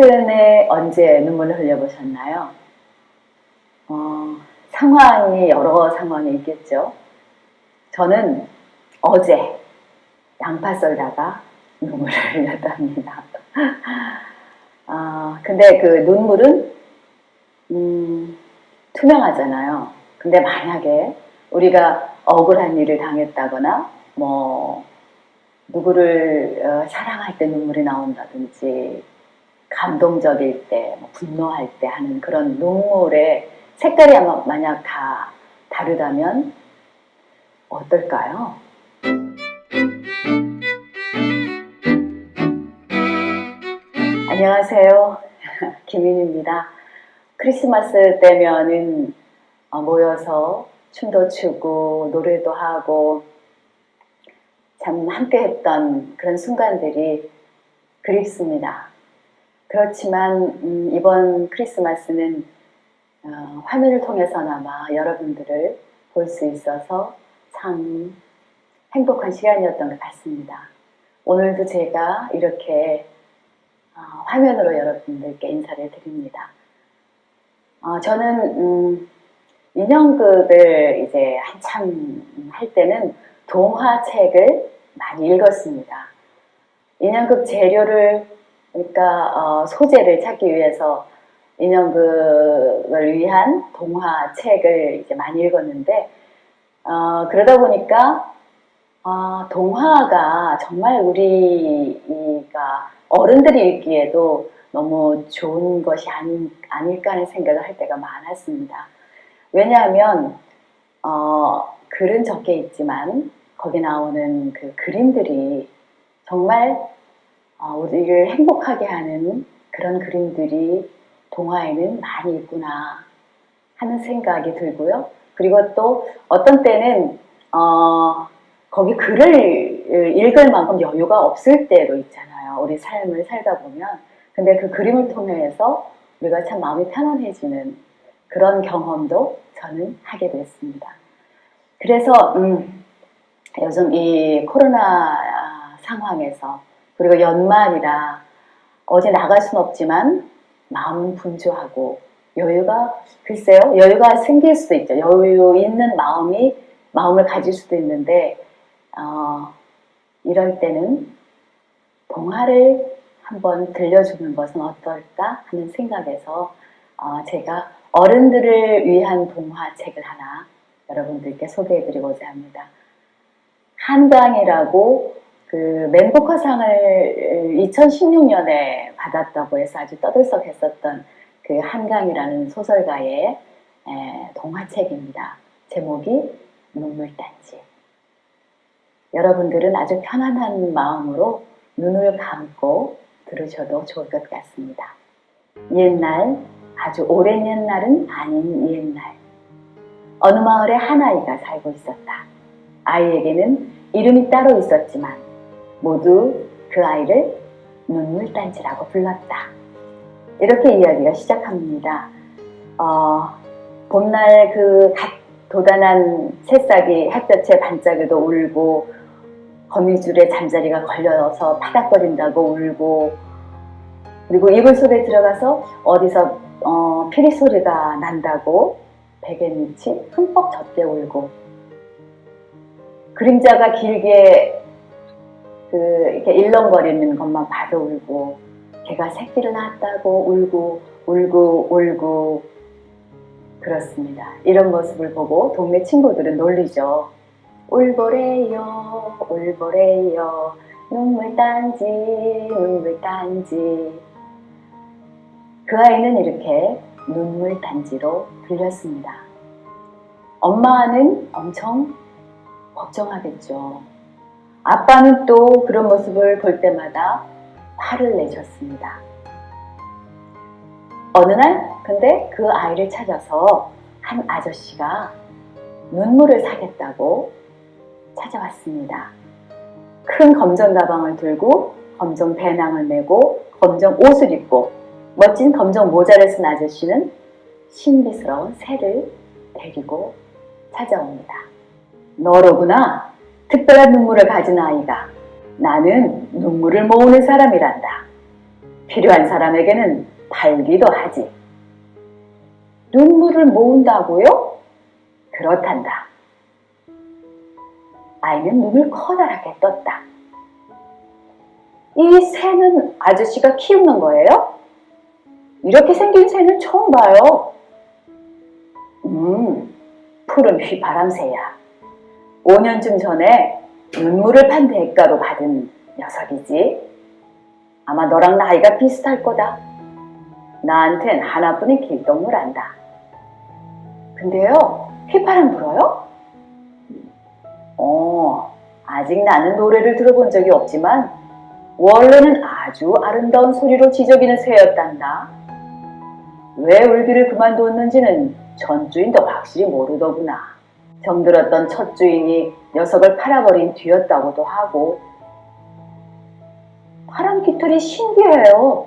최근에 언제 눈물을 흘려보셨나요? 상황이 여러 상황이 있겠죠. 저는 어제 양파 썰다가 눈물을 흘렸답니다. 근데 그 눈물은 투명하잖아요. 근데 만약에 우리가 억울한 일을 당했다거나 누구를 사랑할 때 눈물이 나온다든지 감동적일 때, 분노할 때 하는 그런 눈물의 색깔이 만약 다 다르다면 어떨까요? 안녕하세요. 김인입니다. 크리스마스 때면은 모여서 춤도 추고 노래도 하고 참 함께 했던 그런 순간들이 그립습니다. 그렇지만 이번 크리스마스는 화면을 통해서나마 여러분들을 볼 수 있어서 참 행복한 시간이었던 것 같습니다. 오늘도 제가 이렇게 화면으로 여러분들께 인사를 드립니다. 저는 인형극을 이제 한참 할 때는 동화책을 많이 읽었습니다. 인형극 재료를 그러니까 소재를 찾기 위해서 인형극을 위한 동화책을 이제 많이 읽었는데 그러다 보니까 동화가 정말 우리가 어른들이 읽기에도 너무 좋은 것이 아닐까 하는 생각을 할 때가 많았습니다. 왜냐하면 글은 적게 있지만 거기 나오는 그 그림들이 정말 우리를 행복하게 하는 그런 그림들이 동화에는 많이 있구나 하는 생각이 들고요. 그리고 또 어떤 때는 거기 글을 읽을 만큼 여유가 없을 때도 있잖아요. 우리 삶을 살다 보면. 근데 그 그림을 통해서 우리가 참 마음이 편안해지는 그런 경험도 저는 하게 됐습니다. 그래서 요즘 이 코로나 상황에서 그리고 연말이라 어디 나갈 순 없지만 마음은 분주하고 글쎄요, 여유가 생길 수도 있죠. 여유 있는 마음을 가질 수도 있는데 이럴 때는 동화를 한번 들려주는 것은 어떨까 하는 생각에서 제가 어른들을 위한 동화책을 하나 여러분들께 소개해드리고자 합니다. 한강이라고 그 맨부커상을 2016년에 받았다고 해서 아주 떠들썩했었던 그 한강이라는 소설가의 동화책입니다. 제목이 눈물단지. 여러분들은 아주 편안한 마음으로 눈을 감고 들으셔도 좋을 것 같습니다. 옛날, 아주 오랜 옛날은 아닌 옛날. 어느 마을에 한 아이가 살고 있었다. 아이에게는 이름이 따로 있었지만 모두 그 아이를 눈물단지라고 불렀다. 이렇게 이야기가 시작합니다. 봄날 그 갓 돋아난 새싹이 햇볕에 반짝여도 울고 거미줄에 잠자리가 걸려서 파닥거린다고 울고 그리고 이불 속에 들어가서 어디서 피리 소리가 난다고 베갯잎이 흠뻑 젖게 울고 그림자가 길게 이렇게 일렁거리는 것만 봐도 울고 걔가 새끼를 낳았다고 울고 그렇습니다. 이런 모습을 보고 동네 친구들은 놀리죠. 울보래요 울보래요 눈물단지 눈물단지. 그 아이는 이렇게 눈물단지로 들렸습니다. 엄마는 엄청 걱정하겠죠. 아빠는 또 그런 모습을 볼 때마다 화를 내셨습니다. 어느 날 근데 그 아이를 찾아서 한 아저씨가 눈물을 사겠다고 찾아왔습니다. 큰 검정 가방을 들고 검정 배낭을 메고 검정 옷을 입고 멋진 검정 모자를 쓴 아저씨는 신비스러운 새를 데리고 찾아옵니다. 너로구나. 특별한 눈물을 가진 아이가. 나는 눈물을 모으는 사람이란다. 필요한 사람에게는 팔기도 하지. 눈물을 모은다고요? 그렇단다. 아이는 눈을 커다랗게 떴다. 이 새는 아저씨가 키우는 거예요? 이렇게 생긴 새는 처음 봐요. 푸른 휘바람새야. 5년쯤 전에 눈물을 판 대가로 받은 녀석이지. 아마 너랑 나이가 비슷할 거다. 나한텐 하나뿐인 길동무란다. 근데요, 휘파람 불어요? 아직 나는 노래를 들어본 적이 없지만 원래는 아주 아름다운 소리로 지저귀는 새였단다. 왜 울기를 그만두었는지는 전 주인도 확실히 모르더구나. 정들었던 첫 주인이 녀석을 팔아버린 뒤였다고도 하고. 파란 깃털이 신기해요.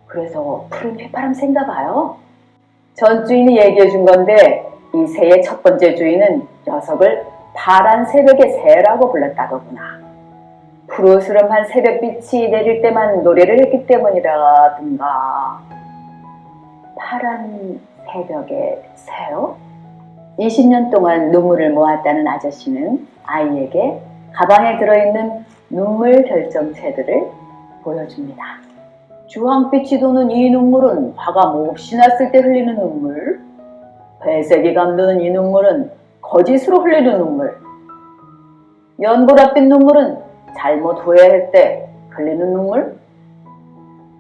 그래서 푸른 휘파람 샌가 봐요. 전 주인이 얘기해 준 건데 이 새의 첫 번째 주인은 녀석을 파란 새벽의 새라고 불렀다더구나. 푸르스름한 새벽빛이 내릴 때만 노래를 했기 때문이라든가. 파란 새벽의 새요? 20년 동안 눈물을 모았다는 아저씨는 아이에게 가방에 들어있는 눈물 결정체들을 보여줍니다. 주황빛이 도는 이 눈물은 화가 몹시 났을 때 흘리는 눈물, 회색이 감도는 이 눈물은 거짓으로 흘리는 눈물, 연보랏빛 눈물은 잘못 후회할 때 흘리는 눈물,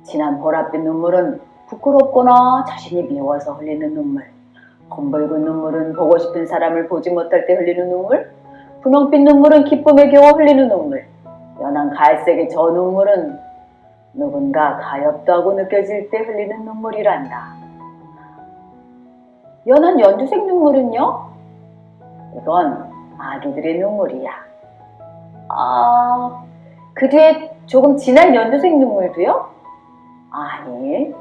진한 보랏빛 눈물은 부끄럽거나 자신이 미워서 흘리는 눈물, 검붉은 눈물은 보고 싶은 사람을 보지 못할 때 흘리는 눈물, 분홍빛 눈물은 기쁨에 겨워 흘리는 눈물, 연한 갈색의 저 눈물은 누군가 가엾다고 느껴질 때 흘리는 눈물이란다. 연한 연두색 눈물은요? 이건 아기들의 눈물이야. 그 뒤에 조금 진한 연두색 눈물도요? 아니,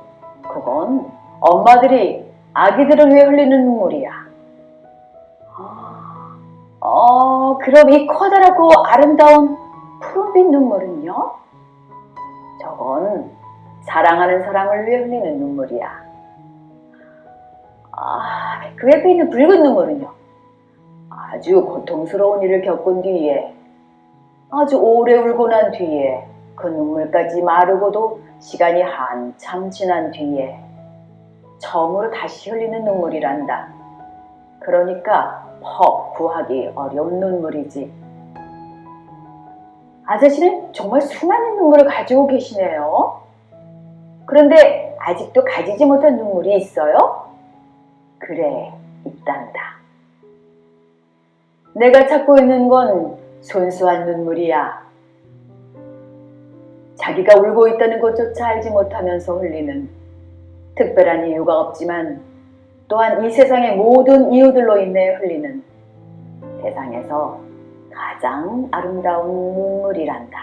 그건 엄마들이 아기들을 위해 흘리는 눈물이야. 그럼 이 커다랗고 아름다운 푸른빛 눈물은요? 저건 사랑하는 사람을 위해 흘리는 눈물이야. 그 옆에 있는 붉은 눈물은요? 아주 고통스러운 일을 겪은 뒤에, 아주 오래 울고 난 뒤에, 그 눈물까지 마르고도 시간이 한참 지난 뒤에 처음으로 다시 흘리는 눈물이란다. 그러니까 퍽 구하기 어려운 눈물이지. 아저씨는 정말 수많은 눈물을 가지고 계시네요. 그런데 아직도 가지지 못한 눈물이 있어요? 그래, 있단다. 내가 찾고 있는 건 순수한 눈물이야. 자기가 울고 있다는 것조차 알지 못하면서 흘리는, 특별한 이유가 없지만 또한 이 세상의 모든 이유들로 인해 흘리는, 세상에서 가장 아름다운 눈물이란다.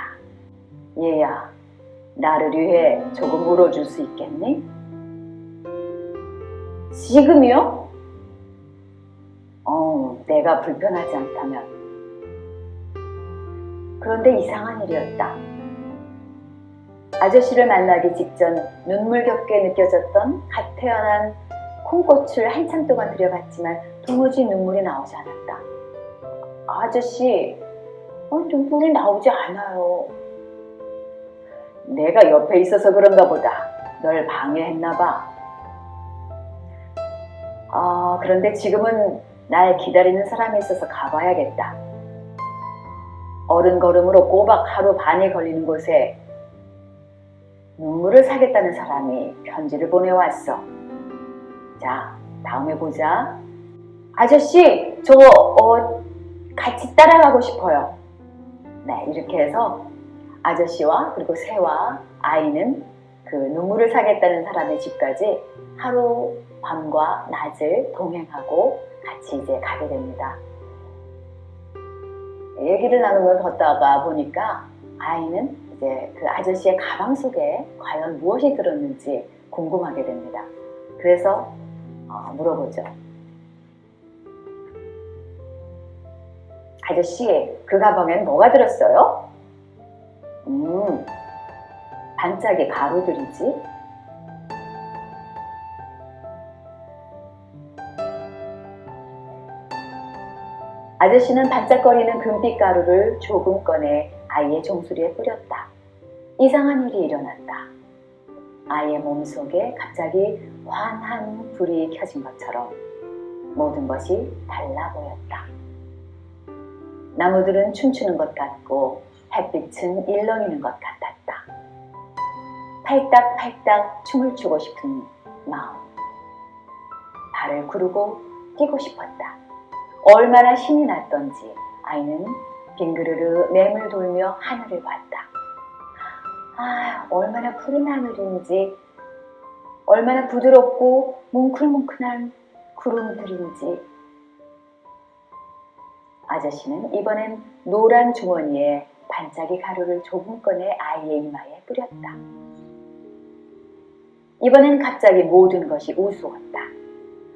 얘야, 나를 위해 조금 울어줄 수 있겠니? 지금이요? 내가 불편하지 않다면. 그런데 이상한 일이었다. 아저씨를 만나기 직전 눈물겹게 느껴졌던 갓 태어난 콩꽃을 한참 동안 들여봤지만 도무지 눈물이 나오지 않았다. 아저씨, 눈물이 나오지 않아요. 내가 옆에 있어서 그런가 보다. 널 방해했나 봐. 그런데 지금은 날 기다리는 사람이 있어서 가봐야겠다. 어른 걸음으로 꼬박 하루 반이 걸리는 곳에 눈물을 사겠다는 사람이 편지를 보내왔어. 자, 다음에 보자. 아저씨, 저 같이 따라가고 싶어요. 네, 이렇게 해서 아저씨와 그리고 새와 아이는 그 눈물을 사겠다는 사람의 집까지 하루 밤과 낮을 동행하고 같이 이제 가게 됩니다. 얘기를 나누면서 걷다가 보니까 아이는 이제 그 아저씨의 가방 속에 과연 무엇이 들었는지 궁금하게 됩니다. 그래서 물어보죠. 아저씨, 그 가방엔 뭐가 들었어요? 반짝이 가루들이지? 아저씨는 반짝거리는 금빛 가루를 조금 꺼내 아이의 종소리에 뿌렸다. 이상한 일이 일어났다. 아이의 몸속에 갑자기 환한 불이 켜진 것처럼 모든 것이 달라 보였다. 나무들은 춤추는 것 같고 햇빛은 일렁이는 것 같았다. 팔딱팔딱 춤을 추고 싶은 마음. 발을 구르고 뛰고 싶었다. 얼마나 신이 났던지 아이는 빙그르르 맴을 돌며 하늘을 봤다. 얼마나 푸른 하늘인지, 얼마나 부드럽고 뭉클뭉클한 구름들인지. 아저씨는 이번엔 노란 주머니에 반짝이 가루를 조금 꺼내 아이의 이마에 뿌렸다. 이번엔 갑자기 모든 것이 우스웠다.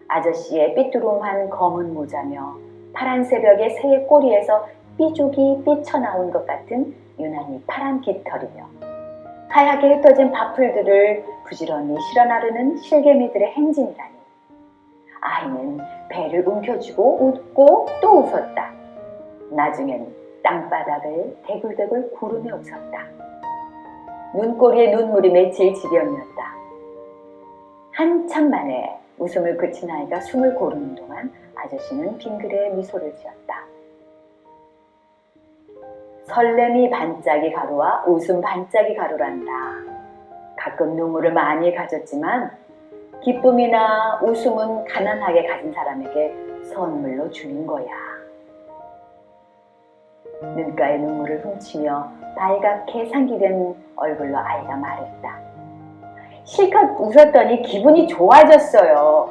아저씨의 삐뚤음한 검은 모자며 파란 새벽의 새의 꼬리에서 삐죽이 삐쳐나온 것 같은 유난히 파란 깃털이며 하얗게 흩어진 밥풀들을 부지런히 실어나르는 실개미들의 행진이라니. 아이는 배를 움켜쥐고 웃고 또 웃었다. 나중엔 땅바닥을 대굴대굴 구르며 웃었다. 눈꼬리에 눈물이 맺힐 지경이었다. 한참 만에 웃음을 그친 아이가 숨을 고르는 동안 아저씨는 빙그레 미소를 지었다. 설렘이 반짝이 가루와 웃음 반짝이 가루란다. 가끔 눈물을 많이 가졌지만 기쁨이나 웃음은 가난하게 가진 사람에게 선물로 주는 거야. 눈가에 눈물을 훔치며 빨갛게 상기된 얼굴로 아이가 말했다. 실컷 웃었더니 기분이 좋아졌어요.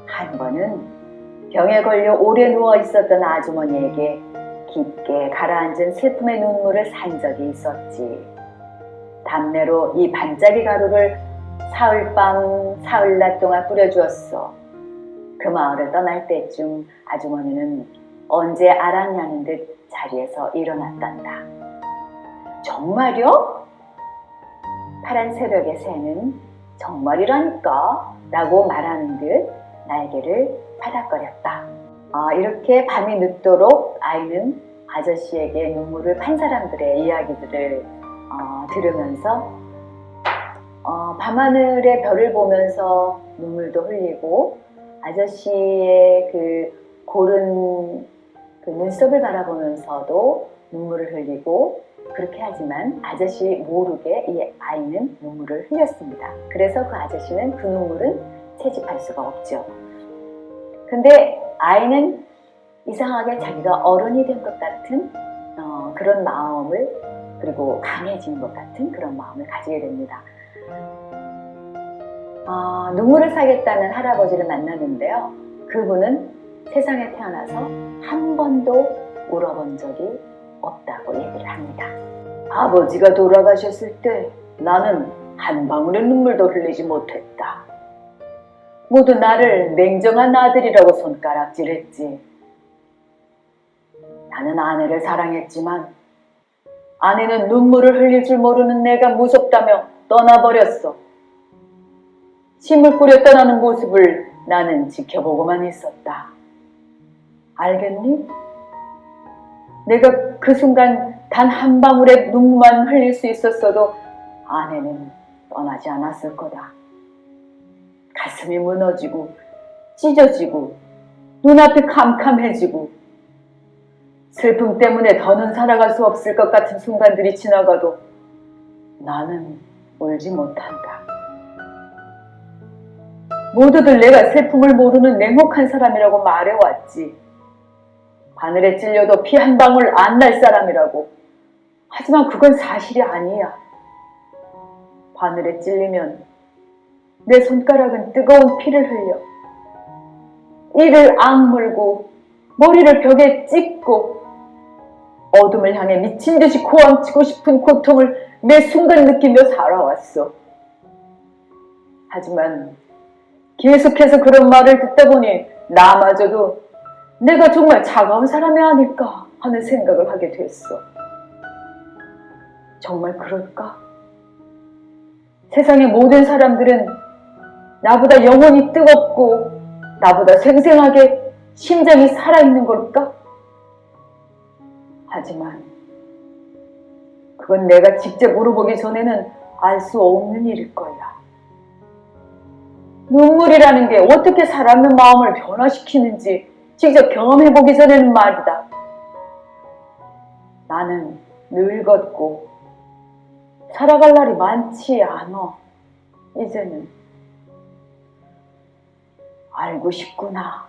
한 번은 병에 걸려 오래 누워 있었던 아주머니에게 깊게 가라앉은 슬픔의 눈물을 산 적이 있었지. 담내로 이 반짝이 가루를 사흘밤 사흘낮 동안 뿌려주었어. 그 마을을 떠날 때쯤 아주머니는 언제 알았냐는 듯 자리에서 일어났단다. 정말요? 파란 새벽의 새는 정말이라니까 라고 말하는 듯 날개를 파닥거렸다. 이렇게 밤이 늦도록 아이는 아저씨에게 눈물을 판 사람들의 이야기들을 들으면서 밤하늘의 별을 보면서 눈물도 흘리고 아저씨의 그 고른 그 눈썹을 바라보면서도 눈물을 흘리고 그렇게 하지만 아저씨 모르게 이 아이는 눈물을 흘렸습니다. 그래서 그 아저씨는 그 눈물은 채집할 수가 없죠. 근데 아이는 이상하게 자기가 어른이 된 것 같은 그런 마음을, 그리고 강해지는 것 같은 그런 마음을 가지게 됩니다. 눈물을 사겠다는 할아버지를 만났는데요. 그분은 세상에 태어나서 한 번도 울어본 적이 없다고 얘기를 합니다. 아버지가 돌아가셨을 때 나는 한 방울의 눈물도 흘리지 못했다. 모두 나를 냉정한 아들이라고 손가락질했지. 나는 아내를 사랑했지만 아내는 눈물을 흘릴 줄 모르는 내가 무섭다며 떠나버렸어. 침을 뿌려 떠나는 모습을 나는 지켜보고만 있었다. 알겠니? 내가 그 순간 단 한 방울의 눈물만 흘릴 수 있었어도 아내는 떠나지 않았을 거다. 가슴이 무너지고 찢어지고 눈앞이 캄캄해지고 슬픔 때문에 더는 살아갈 수 없을 것 같은 순간들이 지나가도 나는 울지 못한다. 모두들 내가 슬픔을 모르는 냉혹한 사람이라고 말해왔지. 바늘에 찔려도 피 한 방울 안 날 사람이라고. 하지만 그건 사실이 아니야. 바늘에 찔리면 내 손가락은 뜨거운 피를 흘려 이를 악물고 머리를 벽에 찍고 어둠을 향해 미친 듯이 고함치고 싶은 고통을 매 순간 느끼며 살아왔어. 하지만 계속해서 그런 말을 듣다 보니 나마저도 내가 정말 차가운 사람이 아닐까 하는 생각을 하게 됐어. 정말 그럴까? 세상의 모든 사람들은 나보다 영혼이 뜨겁고 나보다 생생하게 심장이 살아있는 걸까? 하지만 그건 내가 직접 물어보기 전에는 알 수 없는 일일 거야. 눈물이라는 게 어떻게 사람의 마음을 변화시키는지 직접 경험해보기 전에는 말이다. 나는 늙었고 살아갈 날이 많지 않아. 이제는 알고 싶구나.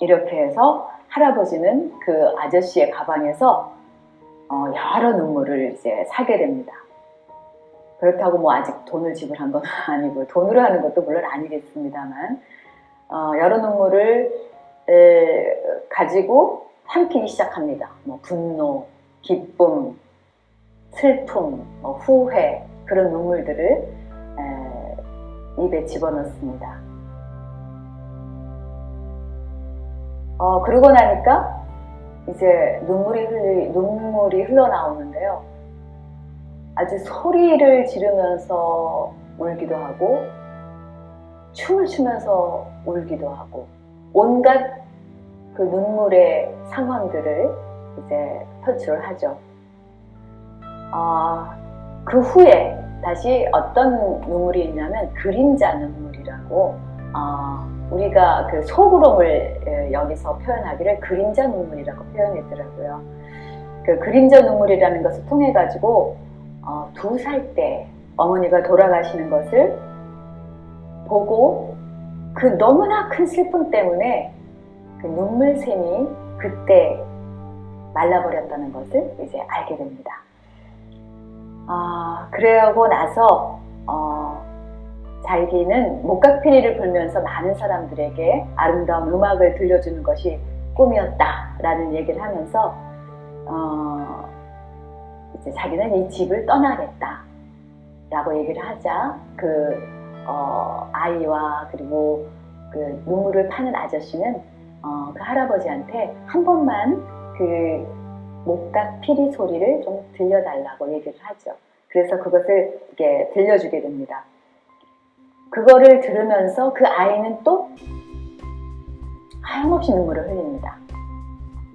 이렇게 해서 할아버지는 그 아저씨의 가방에서 여러 눈물을 이제 사게 됩니다. 그렇다고 뭐 아직 돈을 지불한 건 아니고 돈으로 하는 것도 물론 아니겠습니다만 여러 눈물을 가지고 삼키기 시작합니다. 뭐 분노, 기쁨, 슬픔, 후회 그런 눈물들을 입에 집어넣습니다. 그러고 나니까 이제 눈물이 흘러나오는데요. 아주 소리를 지르면서 울기도 하고 춤을 추면서 울기도 하고 온갖 그 눈물의 상황들을 이제 표출을 하죠. 그 후에 다시 어떤 눈물이 있냐면 그림자 눈물이라고 우리가 그 소구름을 여기서 표현하기를 그림자 눈물이라고 표현했더라고요. 그 그림자 눈물이라는 것을 통해 가지고 2살 때 어머니가 돌아가시는 것을 보고 그 너무나 큰 슬픔 때문에 그 눈물샘이 그때 말라버렸다는 것을 이제 알게 됩니다. 그러고 나서 자기는 목각피리를 불면서 많은 사람들에게 아름다운 음악을 들려주는 것이 꿈이었다라는 얘기를 하면서 이제 자기는 이 집을 떠나겠다라고 얘기를 하자 그 아이와 그리고 그 눈물을 파는 아저씨는 그 할아버지한테 한 번만 그 목각피리 소리를 좀 들려달라고 얘기를 하죠. 그래서 그것을 이렇게 들려주게 됩니다. 그거를 들으면서 그 아이는 또 하염없이 눈물을 흘립니다.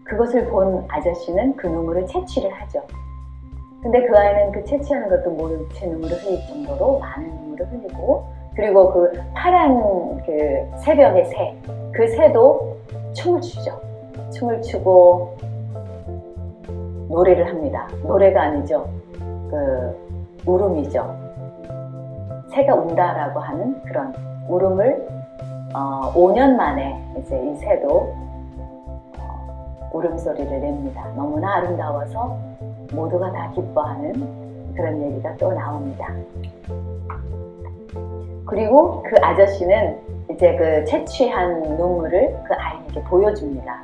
그것을 본 아저씨는 그 눈물을 채취를 하죠. 근데 그 아이는 그 채취하는 것도 모른 채 눈물을 흘릴 정도로 많은 눈물을 흘리고 그리고 그 파란 그 새벽의 새, 그 새도 춤을 추죠. 춤을 추고 노래를 합니다. 노래가 아니죠. 그 울음이죠. 새가 운다라고 하는 그런 울음을 5년 만에 이제 이 새도 울음소리를 냅니다. 너무나 아름다워서 모두가 다 기뻐하는 그런 얘기가 또 나옵니다. 그리고 그 아저씨는 이제 그 채취한 눈물을 그 아이에게 보여줍니다.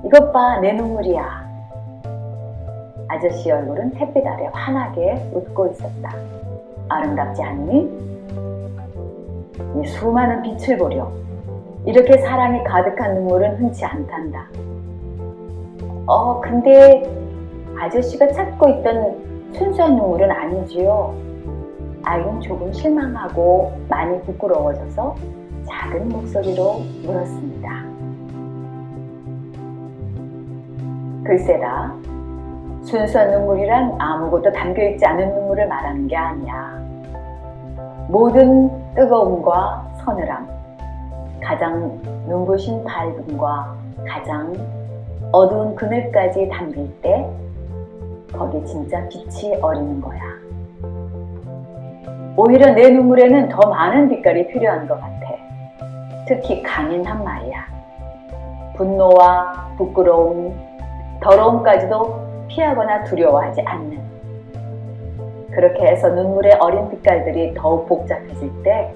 이것 봐, 내 눈물이야. 아저씨 얼굴은 햇빛 아래 환하게 웃고 있었다. 아름답지 않니? 이 수많은 빛을 보려. 이렇게 사랑이 가득한 눈물은 흔치 않단다. 근데 아저씨가 찾고 있던 순수한 눈물은 아니지요. 아이는 조금 실망하고 많이 부끄러워져서 작은 목소리로 물었습니다. 글쎄다. 순수한 눈물이란 아무것도 담겨있지 않은 눈물을 말하는 게 아니야. 모든 뜨거움과 서늘함, 가장 눈부신 밝음과 가장 어두운 그늘까지 담길 때 거기 진짜 빛이 어리는 거야. 오히려 내 눈물에는 더 많은 빛깔이 필요한 것 같아. 특히 강인한 말이야. 분노와 부끄러움, 더러움까지도 피하거나 두려워하지 않는. 그렇게 해서 눈물의 어린 빛깔들이 더욱 복잡해질 때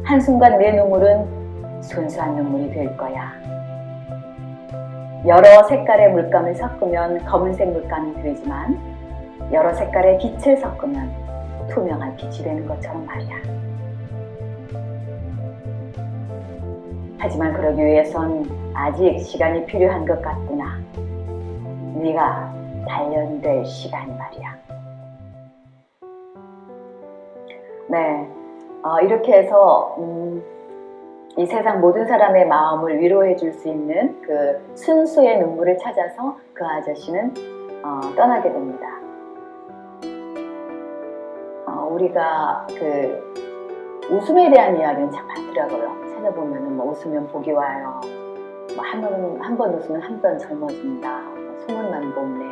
한순간 내 눈물은 순수한 눈물이 될 거야. 여러 색깔의 물감을 섞으면 검은색 물감이 되지만 여러 색깔의 빛을 섞으면 투명한 빛이 되는 것처럼 말이야. 하지만 그러기 위해선 아직 시간이 필요한 것 같구나. 네가 단련될 시간이 말이야. 네, 이렇게 해서 이 세상 모든 사람의 마음을 위로해 줄 수 있는 그 순수의 눈물을 찾아서 그 아저씨는 떠나게 됩니다. 우리가 그 웃음에 대한 이야기는 참 많더라고요. 찾아보면은 뭐 웃으면 복이 와요. 뭐 한 번 웃으면 한 번 젊어진다. 뭐 소문만 곱네.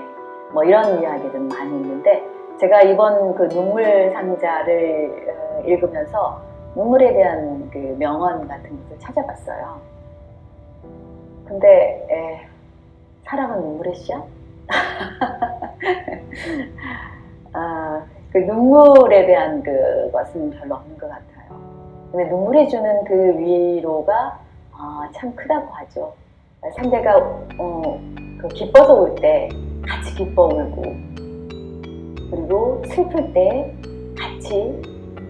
뭐 이런 이야기들은 많이 있는데 제가 이번 그 눈물 상자를 읽으면서 눈물에 대한 그 명언 같은 것을 찾아봤어요. 근데 사랑은 눈물의 씨앗? 그 눈물에 대한 그것은 별로 없는 것 같아요. 근데 눈물이 주는 그 위로가 참 크다고 하죠. 상대가 그 기뻐서 울 때 같이 기뻐 울고, 그리고 슬플 때 같이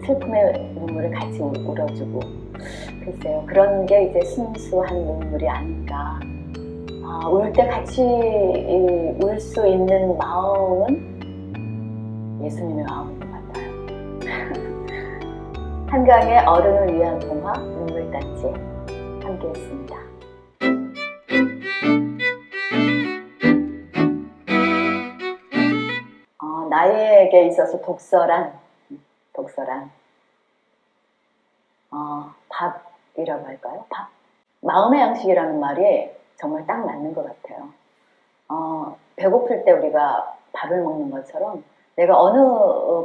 슬픔의 눈물을 같이 울어주고. 글쎄요, 그런 게 이제 순수한 눈물이 아닌가. 울 때 같이 울 수 있는 마음은 예수님의 마음인 것 같아요. 한강의 어른을 위한 동화 눈물단지 함께 했습니다. 나에게 있어서 독서란 밥이라고 할까요? 밥. 마음의 양식이라는 말이 정말 딱 맞는 것 같아요. 배고플 때 우리가 밥을 먹는 것처럼 내가 어느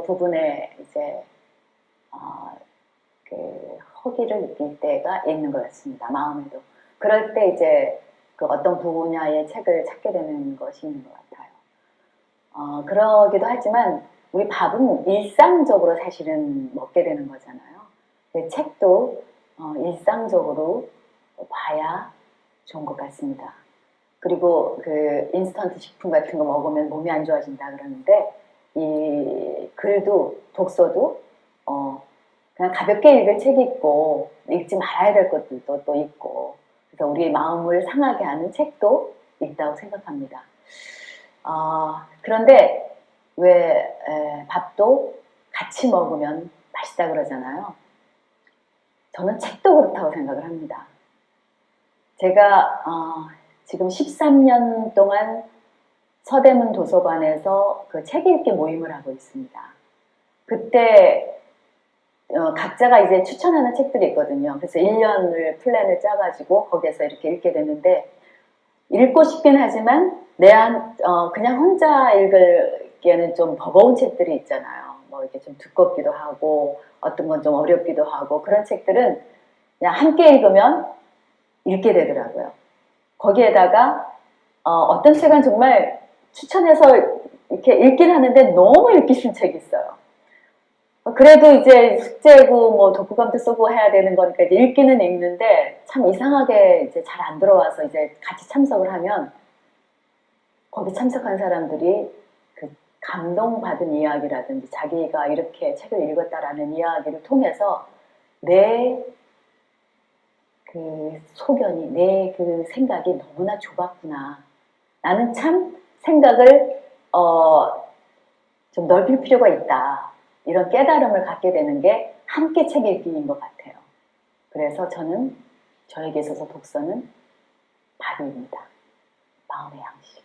부분에 이제 그 허기를 느낄 때가 있는 것 같습니다. 마음에도. 그럴 때 이제 그 어떤 분야의 책을 찾게 되는 것이 있는 것 같아요. 그러기도 하지만 우리 밥은 일상적으로 사실은 먹게 되는 거잖아요. 책도 일상적으로 봐야 좋은 것 같습니다. 그리고 그 인스턴트 식품 같은 거 먹으면 몸이 안 좋아진다 그러는데 이 글도 독서도 그냥 가볍게 읽을 책이 있고 읽지 말아야 될 것들도 또 있고, 그래서 우리의 마음을 상하게 하는 책도 있다고 생각합니다. 그런데 왜 밥도 같이 먹으면 맛있다 그러잖아요. 저는 책도 그렇다고 생각을 합니다. 제가 지금 13년 동안 서대문 도서관에서 그 책 읽기 모임을 하고 있습니다. 그때 각자가 이제 추천하는 책들이 있거든요. 그래서 1년을 플랜을 짜가지고 거기에서 이렇게 읽게 되는데, 읽고 싶긴 하지만 그냥 혼자 읽기에는 좀 버거운 책들이 있잖아요. 뭐 이렇게 좀 두껍기도 하고 어떤 건 좀 어렵기도 하고, 그런 책들은 그냥 함께 읽으면 읽게 되더라고요. 거기에다가 어떤 책은 정말 추천해서 이렇게 읽긴 하는데 너무 읽기 싫은 책이 있어요. 그래도 이제 숙제고 뭐 독후감도 쓰고 해야 되는 거니까 이제 읽기는 읽는데 참 이상하게 이제 잘 안 들어와서 이제 같이 참석을 하면 거기 참석한 사람들이 그 감동받은 이야기라든지 자기가 이렇게 책을 읽었다라는 이야기를 통해서 내 그 소견이, 내 그 생각이 너무나 좁았구나. 나는 참 생각을 좀 넓힐 필요가 있다. 이런 깨달음을 갖게 되는 게 함께 책 읽기인 것 같아요. 그래서 저에게 있어서 독서는 밥입니다. 마음의 양식.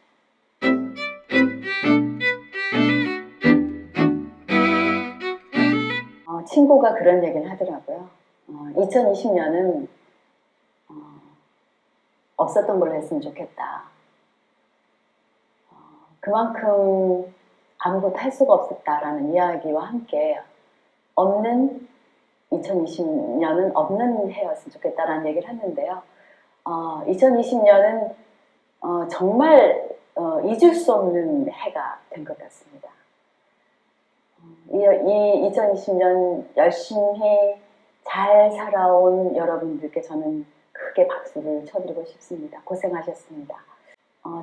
친구가 그런 얘기를 하더라고요. 2020년은 없었던 걸로 했으면 좋겠다. 그만큼 아무것도 할 수가 없었다라는 이야기와 함께 없는 2020년은 없는 해였으면 좋겠다라는 얘기를 했는데요. 2020년은 정말 잊을 수 없는 해가 된 것 같습니다. 이 2020년 열심히 잘 살아온 여러분들께 저는 크게 박수를 쳐드리고 싶습니다. 고생하셨습니다.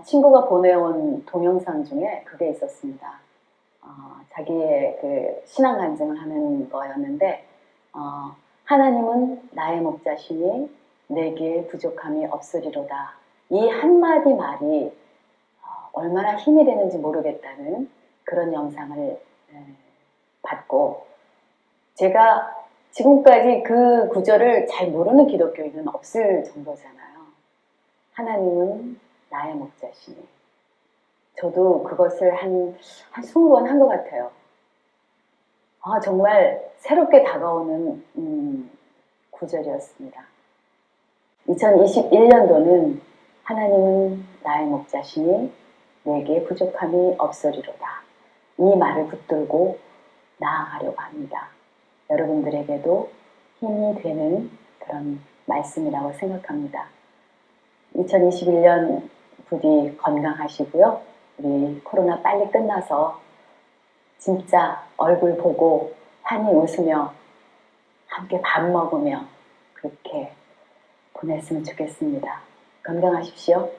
친구가 보내온 동영상 중에 그게 있었습니다. 자기의 그 신앙 간증을 하는 거였는데, 하나님은 나의 목자시니 내게 부족함이 없으리로다. 이 한마디 말이 얼마나 힘이 되는지 모르겠다는 그런 영상을 받고, 제가 지금까지 그 구절을 잘 모르는 기독교인은 없을 정도잖아요. 하나님은 나의 목자시니. 저도 그것을 한 20번 한 것 같아요. 정말 새롭게 다가오는 구절이었습니다. 2021년도는 하나님은 나의 목자시니 내게 부족함이 없으리로다. 이 말을 붙들고 나아가려고 합니다. 여러분들에게도 힘이 되는 그런 말씀이라고 생각합니다. 2021년 부디 건강하시고요. 우리 코로나 빨리 끝나서 진짜 얼굴 보고 환히 웃으며 함께 밥 먹으며 그렇게 보냈으면 좋겠습니다. 건강하십시오.